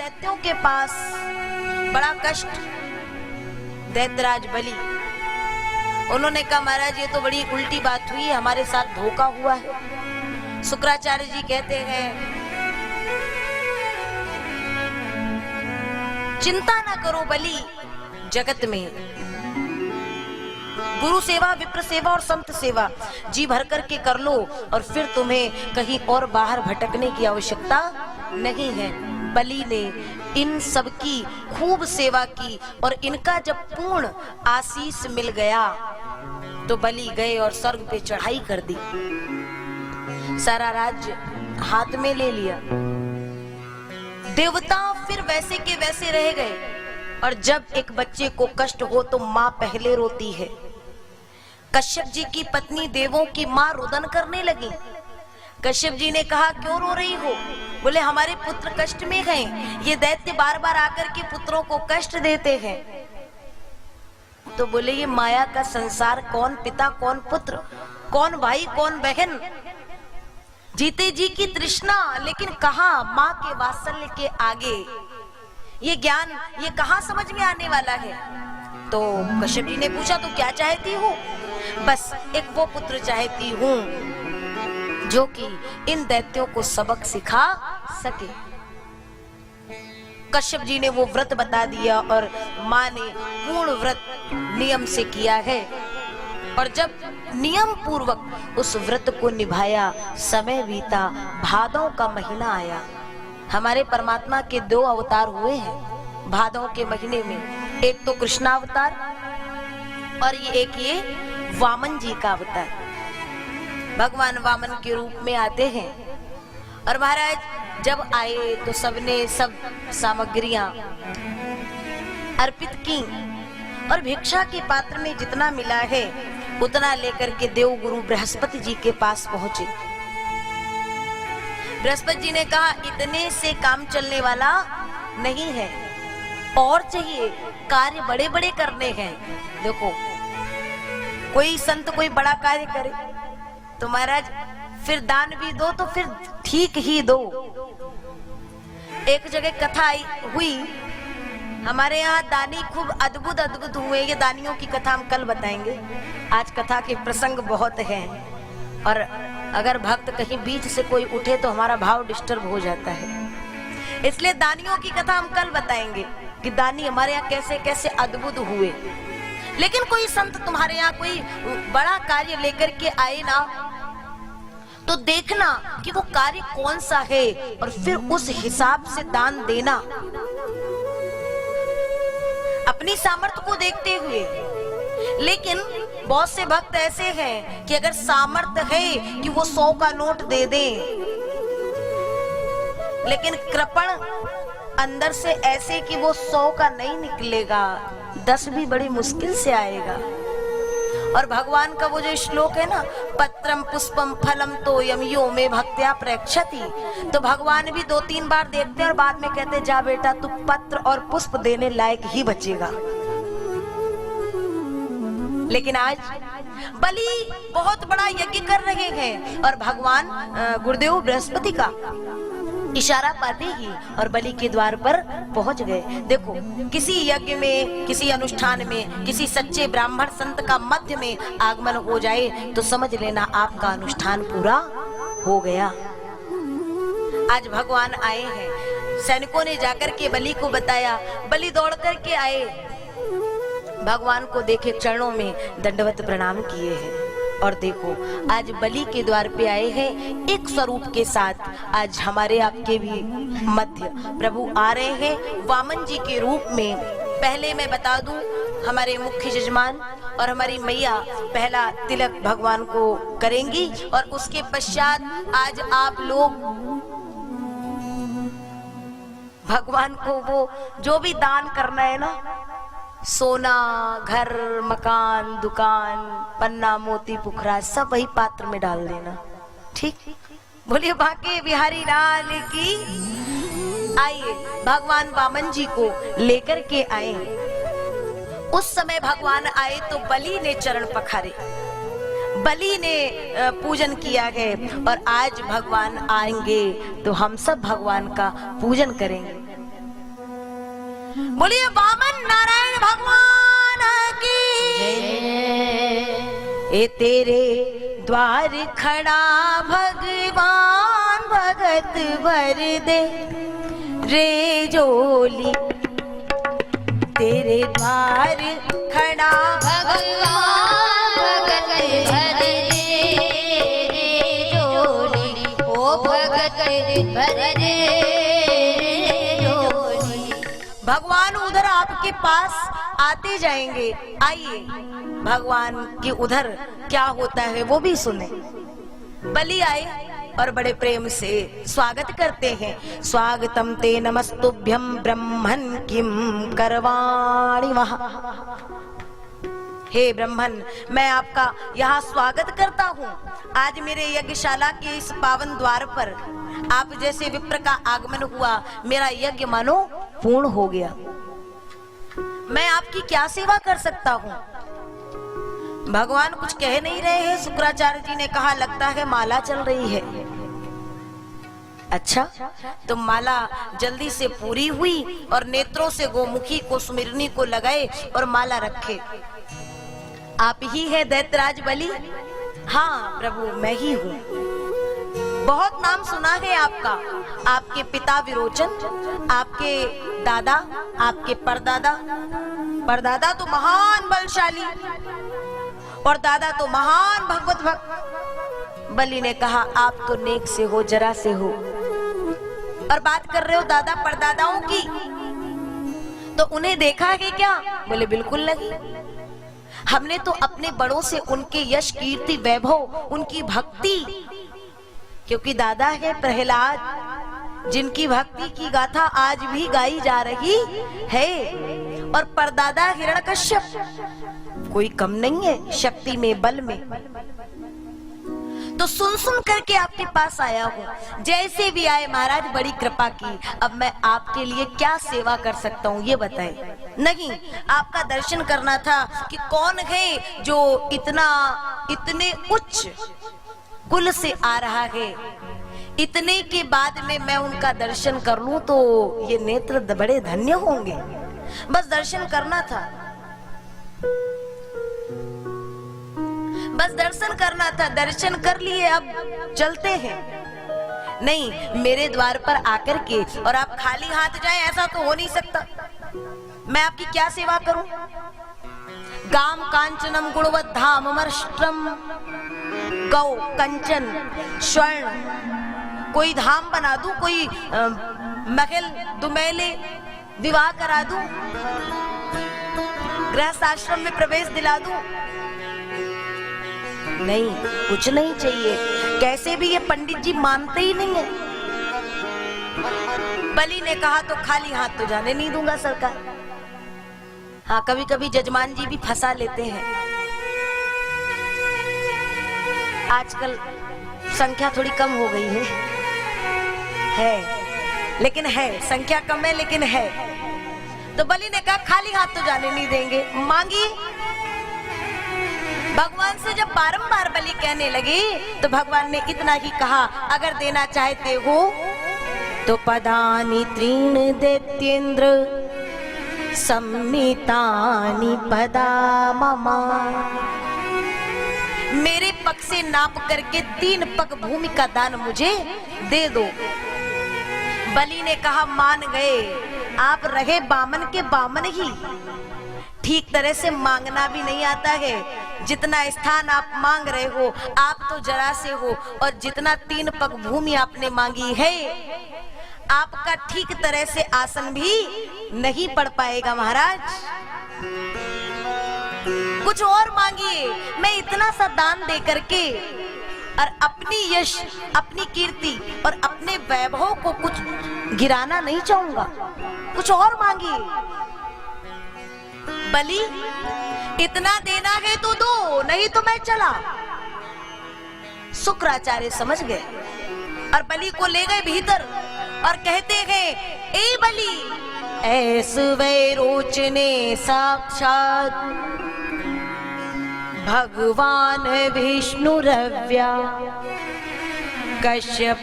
दैत्यों के पास बड़ा कष्ट, दैत्यराज बलि, उन्होंने कहा महाराज ये तो बड़ी उल्टी बात हुई, हमारे साथ धोखा हुआ है। शुक्राचार्य जी कहते हैं चिंता ना करो बलि, जगत में गुरु सेवा, विप्र सेवा और संत सेवा जी भर करके कर लो और फिर तुम्हें कहीं और बाहर भटकने की आवश्यकता नहीं है। बलि ने इन सब की खूब सेवा की और इनका जब पूर्ण आशीष मिल गया तो बलि गए और स्वर्ग पे चढ़ाई कर दी, सारा राज्य हाथ में ले लिया। देवता फिर वैसे के वैसे रह गए और जब एक बच्चे को कष्ट हो तो माँ पहले रोती है। कश्यप जी की पत्नी देवों की माँ रुदन करने लगी। कश्यप जी ने कहा क्यों रो रही हो? बोले हमारे पुत्र कष्ट में हैं, ये दैत्य बार बार आकर के पुत्रों को कष्ट देते हैं। तो बोले ये माया का संसार, कौन पिता कौन पुत्र, कौन भाई कौन बहन, जीते जी की तृष्णा, लेकिन कहाँ माँ के वात्सल्य के आगे ये ज्ञान, ये कहाँ समझ में आने वाला है। तो कश्यप जी ने पूछा तो क्या चाहती हो? बस एक वो पुत्र चाहती हूँ जो कि इन दैत्यों को सबक सिखा सके। कश्यप जी ने वो व्रत बता दिया और माँ ने पूर्ण व्रत नियम से किया है और जब नियम पूर्वक उस व्रत को निभाया, समय बीता, भादों का महीना आया। हमारे परमात्मा के 2 अवतार हुए हैं भादों के महीने में, एक तो कृष्णावतार और ये वामन जी का अवतार। भगवान वामन के रूप में आते हैं और महाराज जब आए तो सबने सब सामग्रियां अर्पित की और भिक्षा के पात्र में जितना मिला है उतना लेकर के देव गुरु बृहस्पति जी के पास पहुंचे। बृहस्पति जी ने कहा इतने से काम चलने वाला नहीं है, और चाहिए, कार्य बड़े बड़े करने हैं। देखो कोई संत कोई बड़ा कार्य करे तो महाराज फिर दान भी दो तो फिर ठीक ही दो। एक जगह कथा हुई, हमारे यहाँ दानी खूब अद्भुत अद्भुत हुए। ये दानियों की कथा हम कल बताएंगे, आज कथा के प्रसंग बहुत हैं और अगर भक्त कहीं बीच से कोई उठे तो हमारा भाव डिस्टर्ब हो जाता है, इसलिए दानियों की कथा हम कल बताएंगे कि दानी हमारे यहाँ कैसे कैसे अद्भुत हुए। लेकिन कोई संत तुम्हारे यहाँ कोई बड़ा कार्य लेकर के आए ना तो देखना कि वो कार्य कौन सा है और फिर उस हिसाब से दान देना, अपनी सामर्थ्य को देखते हुए। लेकिन बहुत से भक्त ऐसे हैं कि अगर सामर्थ्य है कि वो 100 का नोट दे दें, लेकिन कृपण अंदर से ऐसे कि वो 100 का नहीं निकलेगा, 10 भी बड़ी मुश्किल से आएगा। और भगवान का वो जो श्लोक है ना, पत्रम पुष्पम फलम तो यमियो में भक्त्या प्रेक्षति, तो भगवान भी 2-3 बार देखते हैं और बाद में कहते जा बेटा तू पत्र और पुष्प देने लायक ही बचेगा। लेकिन आज बलि बहुत बड़ा यज्ञ कर रहे हैं और भगवान गुरुदेव बृहस्पति का इशारा पाते ही और बलि के द्वार पर पहुंच गए। देखो किसी यज्ञ में, किसी अनुष्ठान में, किसी सच्चे ब्राह्मण संत का मध्य में आगमन हो जाए तो समझ लेना आपका अनुष्ठान पूरा हो गया। आज भगवान आए हैं, सैनिकों ने जाकर के बलि को बताया, बलि दौड़ करके आए, भगवान को देखे, चरणों में दंडवत प्रणाम किए हैं और देखो आज बलि के द्वार पे आए हैं एक स्वरूप के साथ। आज हमारे आपके भी मध्य प्रभु आ रहे हैं वामन जी के रूप में। पहले मैं बता दूं, हमारे मुख्य यजमान और हमारी मैया पहला तिलक भगवान को करेंगी और उसके पश्चात आज आप लोग भगवान को वो जो भी दान करना है ना, सोना, घर, मकान, दुकान, पन्ना, मोती, पुखरा, सब वही पात्र में डाल देना। ठीक, बोलिए बांके बिहारी लाल की। आइए भगवान वामन जी को लेकर के आए। उस समय भगवान आए तो बलि ने चरण पखारे, बलि ने पूजन किया है और आज भगवान आएंगे तो हम सब भगवान का पूजन करेंगे। बोलिए वामन नारायण भगवान की। ए तेरे द्वार खड़ा भगवान भगत भर दे रे जोली। तेरे द्वार खड़ा भगवान भगत भर दे रे जोली। ओ भगत भर दे रे जोली। भगवान उधर आपके पास आते जाएंगे, आइए भगवान के उधर क्या होता है वो भी सुने। बलि आए और बड़े प्रेम से स्वागत करते हैं। स्वागतम ते नमस्तुभ्यं ब्रह्मन् किम करवाणि वहा। हे ब्रह्मन, मैं आपका यहाँ स्वागत करता हूँ। आज मेरे यज्ञशाला के इस पावन द्वार पर आप जैसे विप्र का आगमन हुआ, मेरा यज्ञ मानो पूर्ण हो गया। मैं आपकी क्या सेवा कर सकता हूँ? भगवान कुछ कह नहीं रहे हैं। शुक्राचार्य जी ने कहा, लगता है माला चल रही है। अच्छा, तो माला जल्दी से पूरी हुई और नेत्रों से गोमुखी को सुमिरनी को लगाए और माला रखे। आप ही है दैत्यराज बलि? हाँ प्रभु, मैं ही हूँ। बहुत नाम सुना है आपका। आपके पिता विरोचन, आपके दादा, आपके परदादा तो महान बलशाली और दादा तो महान भगवत भक्त। बलि ने कहा, आप तो नेक से हो, जरा से हो, और बात कर रहे हो दादा परदादाओं की, तो उन्हें देखा है क्या? बोले बिल्कुल नहीं। हमने तो अपने बड़ों से उनके यश, कीर्ति, वैभव, उनकी भक्ति, क्योंकि दादा है प्रहलाद, जिनकी भक्ति की गाथा आज भी गाई जा रही है, और परदादा हिरण्यकश्यप, कोई कम नहीं है शक्ति में, बल में। तो सुन सुन करके आपके पास आया हूँ। जैसे भी आए महाराज, बड़ी कृपा की। अब मैं आपके लिए क्या सेवा कर सकता हूँ ये बताइए। नहीं, आपका दर्शन करना था कि कौन है जो इतने उच्च कुल से आ रहा है। इतने के बाद में मैं उनका दर्शन कर लूं तो ये नेत्र बड़े धन्य होंगे। बस दर्शन करना था, बस दर्शन करना था। दर्शन कर लिए, अब चलते हैं। नहीं, मेरे द्वार पर आकर के और आप खाली हाथ जाएं, ऐसा तो हो नहीं सकता। मैं आपकी क्या सेवा करूं? गाम कांचनम गुणवत धाम अमरष्ट्रम गौ कंचन स्वर्ण, कोई धाम बना दूं, कोई महल दुमैले विवाह करा दूं, गृहस्थ आश्रम में प्रवेश दिला दूं? नहीं, कुछ नहीं चाहिए। कैसे भी ये पंडित जी मानते ही नहीं है। बलि ने कहा, तो खाली हाथ तो जाने नहीं दूंगा सरकार। हाँ, कभी कभी जजमान जी भी फंसा लेते हैं। आजकल संख्या थोड़ी कम हो गई है, लेकिन है, संख्या कम है लेकिन है। तो बलि ने कहा, खाली हाथ तो जाने नहीं देंगे, मांगी। भगवान से जब बारंबार बलि कहने लगे तो भगवान ने इतना ही कहा, अगर देना चाहते हो तो पदानि त्रीण दैत्येन्द्र सम्मितानि पदा ममा। मेरे पग से नाप करके 3 पग भूमि का दान मुझे दे दो। बलि ने कहा, मान गए। आप रहे बामन के बामन ही, ठीक तरह से मांगना भी नहीं आता है। जितना स्थान आप मांग रहे हो, आप तो जरा से हो, और जितना 3 पग भूमि आपने मांगी है, आपका ठीक तरह से आसन भी नहीं पड़ पाएगा महाराज। कुछ और मांगिए। मैं इतना सा दान दे करके और अपनी यश, अपनी कीर्ति और अपने वैभव को कुछ गिराना नहीं चाहूंगा। कुछ और मांगिए। बलि, इतना देना है तो दो, नहीं तो मैं चला। शुक्राचार्य समझ गए और बलि को ले गए भीतर और कहते हैं, ए बलि, ऐसे वैरोच ने साक्षात भगवान विष्णु रव्या कश्यपादितिर्जातो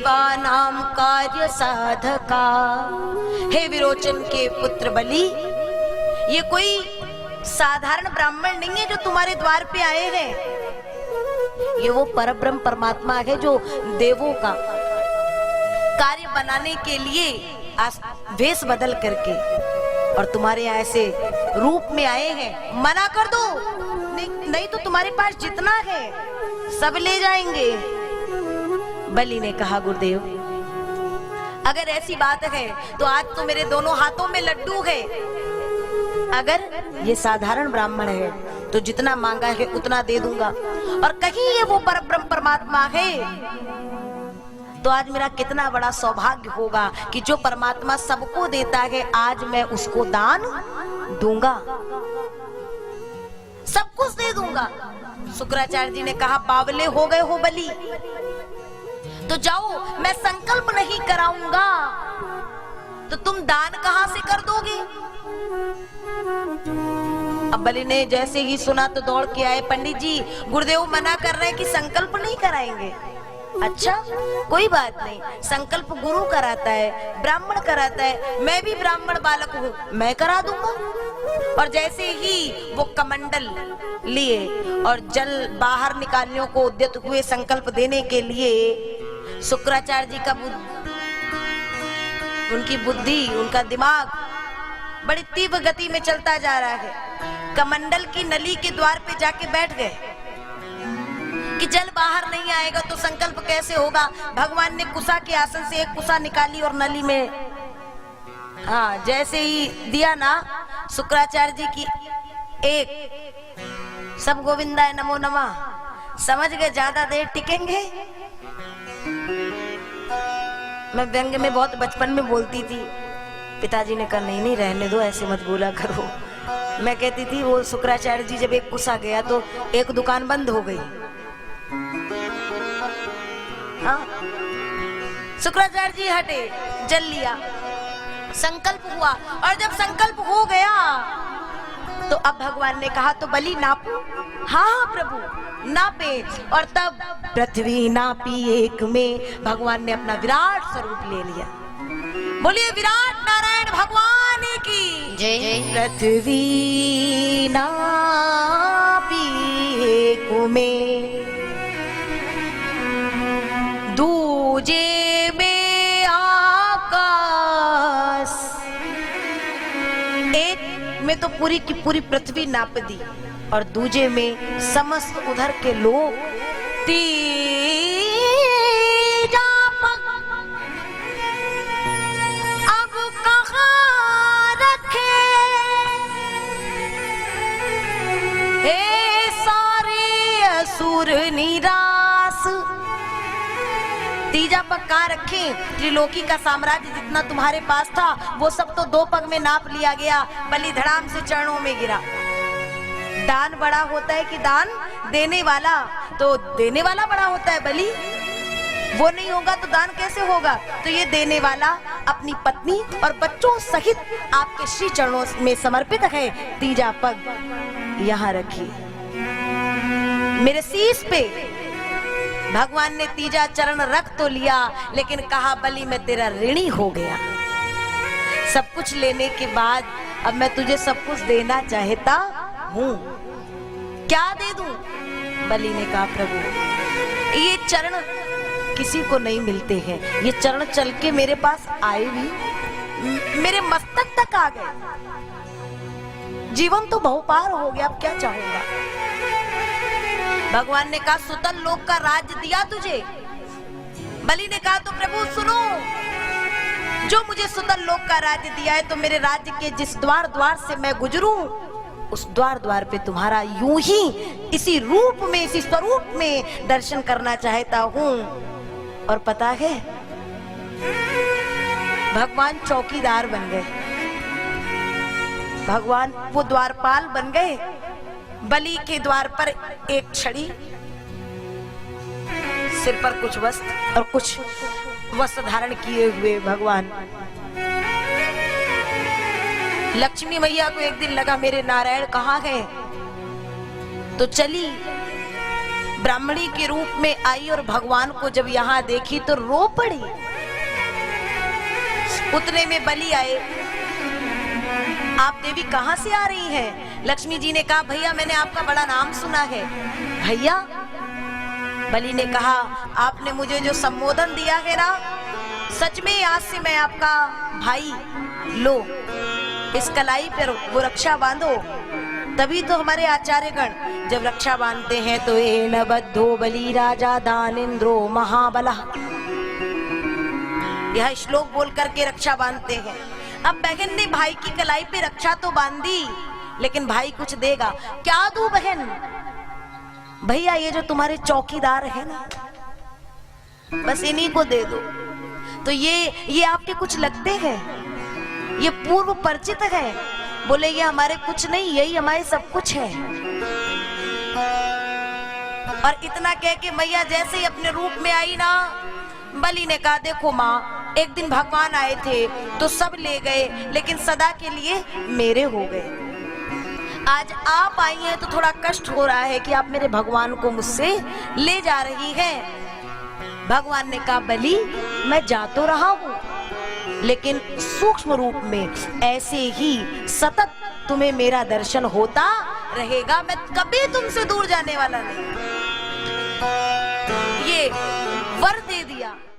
देवानाम कार्य साधका। हे विरोचन के पुत्र बलि, ये कोई साधारण ब्राह्मण नहीं है जो तुम्हारे द्वार पे आए हैं। ये वो परब्रह्म परमात्मा है जो देवों का कार्य बनाने के लिए वेश बदल करके और तुम्हारे यहाँ ऐसे रूप में आए हैं। मना कर दो, नहीं तो तुम्हारे पास जितना है सब ले जाएंगे। बलि ने कहा गुरुदेव, अगर ऐसी बात है तो आज तो मेरे दोनों हाथों में लड्डू है। अगर ये साधारण ब्राह्मण है तो जितना मांगा है उतना दे दूंगा, और कहीं ये वो परब्रह्म परमात्मा है तो आज मेरा कितना बड़ा सौभाग्य होगा कि जो परमात्मा सबको देता है आज मैं उसको दान दूंगा, सब कुछ दे दूंगा। शुक्राचार्य जी ने कहा, बावले हो गए हो बलि, तो जाओ, मैं संकल्प नहीं कराऊंगा तो तुम दान कहां से कर दोगे। अब बलि ने जैसे ही सुना तो दौड़ के आए, पंडित जी गुरुदेव मना कर रहे हैं कि संकल्प नहीं कराएंगे। अच्छा कोई बात नहीं, संकल्प गुरु कराता है, ब्राह्मण कराता है, मैं भी ब्राह्मण बालक हूँ, मैं करा दूंगा। और जैसे ही वो कमंडल लिए और जल बाहर निकालने को उद्यत हुए संकल्प देने के लिए, शुक्राचार्य जी का उनकी बुद्धि, उनका दिमाग बड़ी तीव्र गति में चलता जा रहा है। कमंडल की नली के द्वार पे जाके बैठ गए कि जल बाहर नहीं आएगा तो संकल्प कैसे होगा। भगवान ने कुसा के आसन से एक कुसा निकाली और नली में, हाँ जैसे ही दिया ना शुक्राचार्य जी की एक, सब गोविंदाय नमो नमः, समझ गए ज्यादा देर टिकेंगे। मैं व्यंग में बहुत बचपन में बोलती थी, पिताजी ने कहा नहीं रहने दो, ऐसे मत बोला करो। मैं कहती थी वो शुक्राचार्य जी जब एक कुसा गया तो एक दुकान बंद हो गई। हाँ शुक्राचार्य जी हटे, जल लिया, संकल्प हुआ, और जब संकल्प हो गया तो अब भगवान ने कहा तो बलि नापो। हाँ प्रभु नापे, और तब पृथ्वी नापी एक में भगवान ने अपना विराट स्वरूप ले लिया। बोलिए विराट नारायण भगवान की जय। पृथ्वी नापी एक में, दूजे में आकाश, एक में तो पूरी की पूरी पृथ्वी नाप दी और दूजे में समस्त उधर के लोग। तीजा अब कहाँ रखे हे सारे असुर निराश। तीजा पग कहाँ रखे? त्रिलोकी का साम्राज्य जितना तुम्हारे पास था वो सब तो 2 पग में नाप लिया गया। बलि धड़ाम से चरणों में गिरा। दान बड़ा होता है कि दान देने वाला? तो देने वाला बड़ा होता है बलि, वो नहीं होगा तो दान कैसे होगा? तो ये देने वाला अपनी पत्नी और बच्चों सहित आपके श्री चरणों में समर्पित है। तीजा पग यहाँ रखिए मेरे शीश पे। भगवान ने तीजा चरण रख तो लिया, लेकिन कहा बलि मैं तेरा ऋणी हो गया। सब कुछ लेने के बाद अब मैं तुझे सब कुछ देना चाहता हूँ, क्या दे दूं? बलि ने कहा प्रभु ये चरण किसी को नहीं मिलते हैं, ये चरण चल के मेरे पास आए भी मेरे मस्तक तक आ गए, जीवन तो बहुपार हो गया, अब क्या चाहूंगा? भगवान ने कहा सुतल लोक का राज्य दिया तुझे। बलि ने कहा तो प्रभु सुनो, जो मुझे सुतल लोक का राज्य दिया है तो मेरे राज्य के जिस द्वार द्वार से मैं गुजरूं उस द्वार द्वार पे तुम्हारा यूं ही इसी रूप में, इसी स्वरूप में दर्शन करना चाहता हूं। और पता है भगवान चौकीदार बन गए, भगवान वो द्वारपाल बन गए। बलि के द्वार पर एक छड़ी, सिर पर कुछ वस्त्र और कुछ वस्त्र धारण किए हुए भगवान। लक्ष्मी मैया को एक दिन लगा मेरे नारायण कहाँ गए, तो चली ब्राह्मणी के रूप में आई और भगवान को जब यहाँ देखी तो रो पड़ी। उतने में बलि आए, आप देवी कहां से आ रही हैं? लक्ष्मी जी ने कहा भैया मैंने आपका बड़ा नाम सुना है। भैया? बलि ने कहा आपने मुझे जो संबोधन दिया है ना, सच में आज से मैं आपका भाई। लो इस कलाई पर वो रक्षा बांधो। तभी तो हमारे आचार्यगण जब रक्षा बांधते हैं तो एन बद्धो बलि राजा दानेन्द्रो महाबला, यह श्लोक बोल करके रक्षा बांधते हैं। अब बहन ने भाई की कलाई पे रक्षा तो बांधी, लेकिन भाई कुछ देगा क्या? दूं बहन? भैया ये जो तुम्हारे चौकीदार है ना, बस इन्हीं को दे दो। तो ये आपके कुछ लगते हैं? ये पूर्व परिचित है? बोले ये हमारे कुछ नहीं, यही हमारे सब कुछ है। और इतना कह के मैया जैसे ही अपने रूप में आई ना, बलि ने कहा देखो माँ, एक दिन भगवान आए थे तो सब ले गए, लेकिन सदा के लिए मेरे हो गए। आज आप आई हैं तो थोड़ा कष्ट हो रहा है कि आप मेरे भगवान को मुझसे ले जा रही हैं। भगवान ने कहा बलि मैं जा तो रहा हूं, लेकिन सूक्ष्म रूप में ऐसे ही सतत तुम्हें मेरा दर्शन होता रहेगा। मैं कभी तुमसे दूर जाने वाला नहीं। ये वर दे दिया।